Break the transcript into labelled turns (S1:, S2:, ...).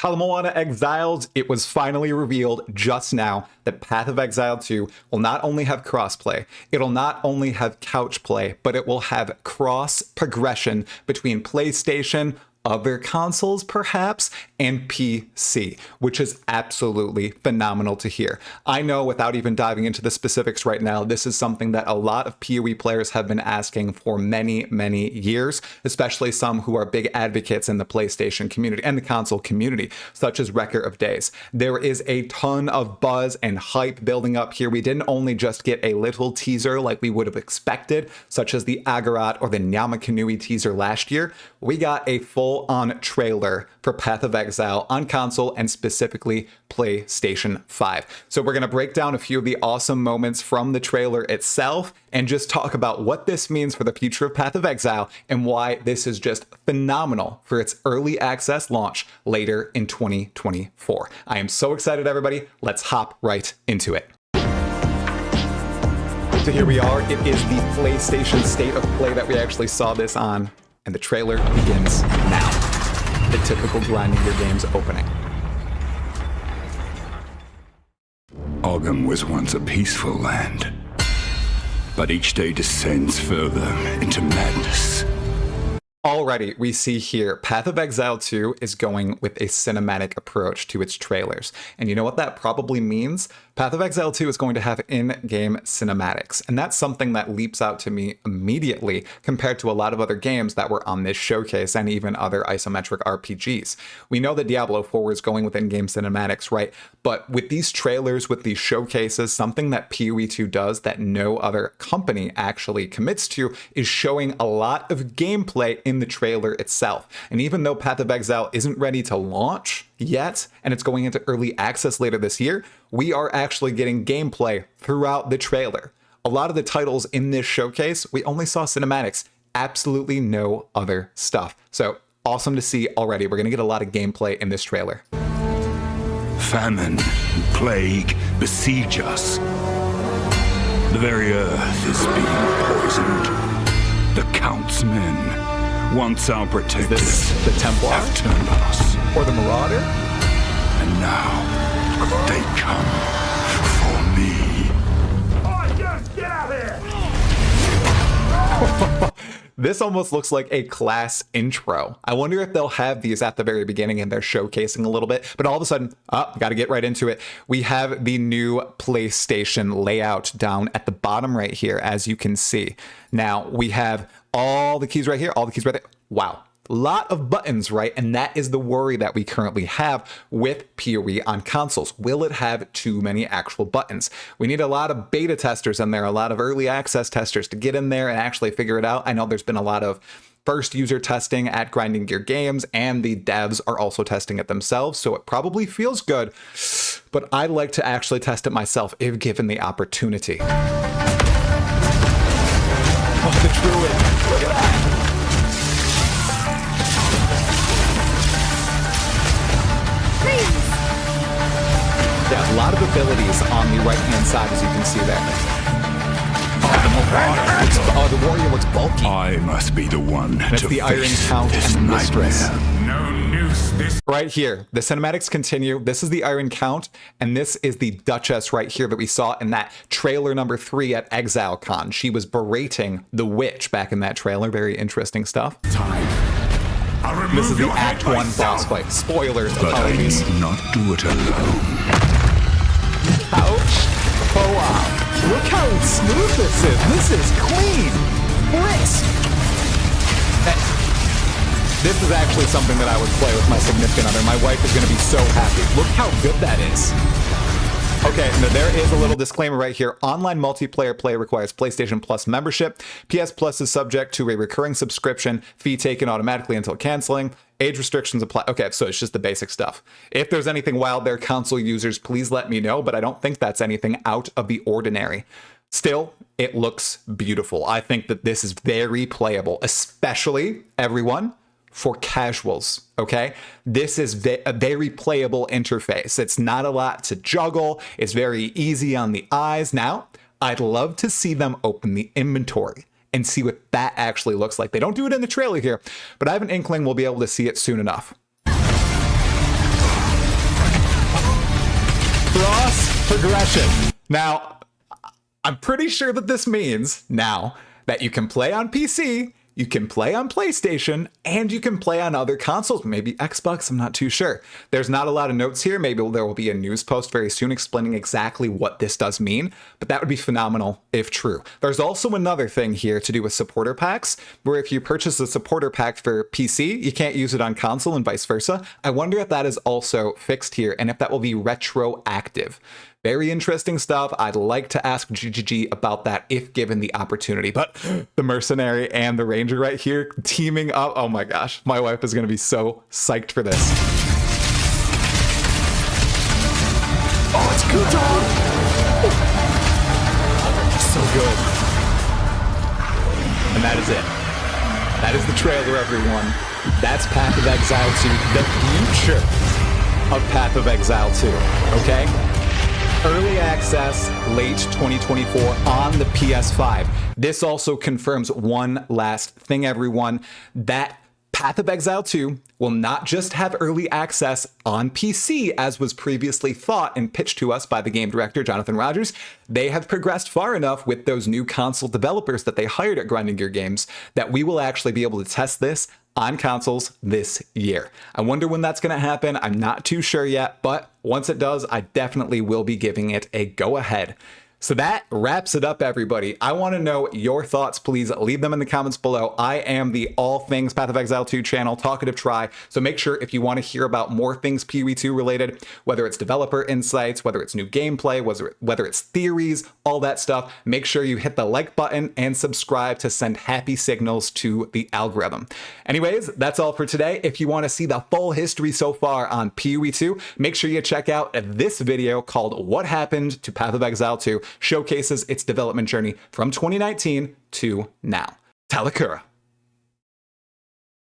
S1: Moana Exiles, it was finally revealed just now that Path of Exile 2 will not only have crossplay, it'll not only have couch play, but it will have cross progression between PlayStation, other consoles perhaps, and PC, which is absolutely phenomenal to hear. I know, without even diving into the specifics right now, this is something that a lot of PoE players have been asking for many, many years, especially some who are big advocates in the PlayStation community and the console community, such as Wrecker of Days. There is a ton of buzz and hype building up here. We didn't only just get a little teaser like we would have expected, such as the Agarat or the Nyamakanui teaser last year. We got a full-on trailer for Path of Exile on console and specifically PlayStation 5. So we're going to break down a few of the awesome moments from the trailer itself and just talk about what this means for the future of Path of Exile and why this is just phenomenal for its early access launch later in 2024. I am so excited, everybody. Let's hop right into it. So here we are. It is the PlayStation State of Play that we actually saw this on. And the trailer begins now. The typical grinding your games opening.
S2: Ogum was once a peaceful land, but each day descends further into madness.
S1: Already, we see here, Path of Exile 2 is going with a cinematic approach to its trailers. And you know what that probably means? Path of Exile 2 is going to have in-game cinematics, and that's something that leaps out to me immediately compared to a lot of other games that were on this showcase and even other isometric RPGs. We know that Diablo 4 is going with in-game cinematics, right? But with these trailers, with these showcases, something that POE2 does that no other company actually commits to is showing a lot of gameplay in the trailer itself. And even though Path of Exile isn't ready to launch yet, and it's going into early access later this year, we are actually getting gameplay throughout the trailer. A lot of the titles in this showcase, we only saw cinematics, absolutely no other stuff. So awesome to see already. We're going to get a lot of gameplay in this trailer.
S2: Famine and plague besiege us. The very earth is being poisoned. The Count's men, once our protectors,
S1: Is this the Templar?
S2: have turned on us.
S1: Or the Marauder?
S2: And now they come for me.
S3: Oh, yes, get out here!
S1: This almost looks like a class intro. I wonder if they'll have these at the very beginning and they're showcasing a little bit, but all of a sudden, got to get right into it. We have the new PlayStation layout down at the bottom right here, as you can see. Now, we have all the keys right here, all the keys right there. Wow. Lot of buttons, right? And that is the worry that we currently have with PoE on consoles. Will it have too many actual buttons? We need a lot of beta testers in there, a lot of early access testers to get in there and actually figure it out. I know there's been a lot of first user testing at Grinding Gear Games, and the devs are also testing it themselves, so it probably feels good, but I'd like to actually test it myself if given the opportunity. Oh, the Druid! Look at that! Yeah, a lot of abilities on the right-hand side, as you can see there. Oh, the warrior looks bulky.
S2: I must be the one
S1: That's
S2: to
S1: the Iron
S2: face
S1: Count
S2: this
S1: and Mistress.
S2: nightmare.
S3: No noose this.
S1: Right here, the cinematics continue. This is the Iron Count, and this is the Duchess right here that we saw in that trailer number 3 at ExileCon. She was berating the witch back in that trailer. Very interesting stuff. This is the Act 1 boss fight. Spoilers,
S2: But I
S1: apologies.
S2: need not do it alone.
S1: Ouch. Oh, wow. Look how smooth this is. This is clean. Crisp. This is actually something that I would play with my significant other. My wife is going to be so happy. Look how good that is. Okay, now there is a little disclaimer right here. Online multiplayer play requires PlayStation Plus membership. PS Plus is subject to a recurring subscription fee taken automatically until canceling. Age restrictions apply. Okay, so it's just the basic stuff. If there's anything wild there, console users, please let me know, but I don't think that's anything out of the ordinary. Still, it looks beautiful. I think that this is very playable, especially, everyone, for casuals, okay? This is a very playable interface. It's not a lot to juggle. It's very easy on the eyes. Now, I'd love to see them open the inventory and see what that actually looks like. They don't do it in the trailer here, but I have an inkling we'll be able to see it soon enough. progression. Now, I'm pretty sure that this means now that you can play on PC, you can play on PlayStation, and you can play on other consoles, maybe Xbox, I'm not too sure. There's not a lot of notes here. Maybe there will be a news post very soon explaining exactly what this does mean, but that would be phenomenal if true. There's also another thing here to do with supporter packs, where if you purchase a supporter pack for PC, you can't use it on console and vice versa. I wonder if that is also fixed here and if that will be retroactive. Very interesting stuff. I'd like to ask GGG about that if given the opportunity. But the Mercenary and the Ranger right here teaming up. Oh my gosh. My wife is going to be so psyched for this. Oh, it's good, dog. So good. And that is it. That is the trailer, everyone. That's Path of Exile 2, the future of Path of Exile 2. Okay? Early access, late 2024 on the PS5. This also confirms one last thing, everyone, that Path of Exile 2 will not just have early access on PC, as was previously thought and pitched to us by the game director, Jonathan Rogers. They have progressed far enough with those new console developers that they hired at Grinding Gear Games that we will actually be able to test this on consoles this year. I wonder when that's going to happen. I'm not too sure yet, but once it does, I definitely will be giving it a go ahead. So that wraps it up, everybody. I want to know your thoughts. Please leave them in the comments below. I am the All Things Path of Exile 2 channel, Talkative Try. So make sure if you want to hear about more things PoE2 related, whether it's developer insights, whether it's new gameplay, whether it's theories, all that stuff, make sure you hit the like button and subscribe to send happy signals to the algorithm. Anyways, that's all for today. If you want to see the full history so far on PoE2, make sure you check out this video called What Happened to Path of Exile 2, showcases its development journey from 2019 to now. Talakura.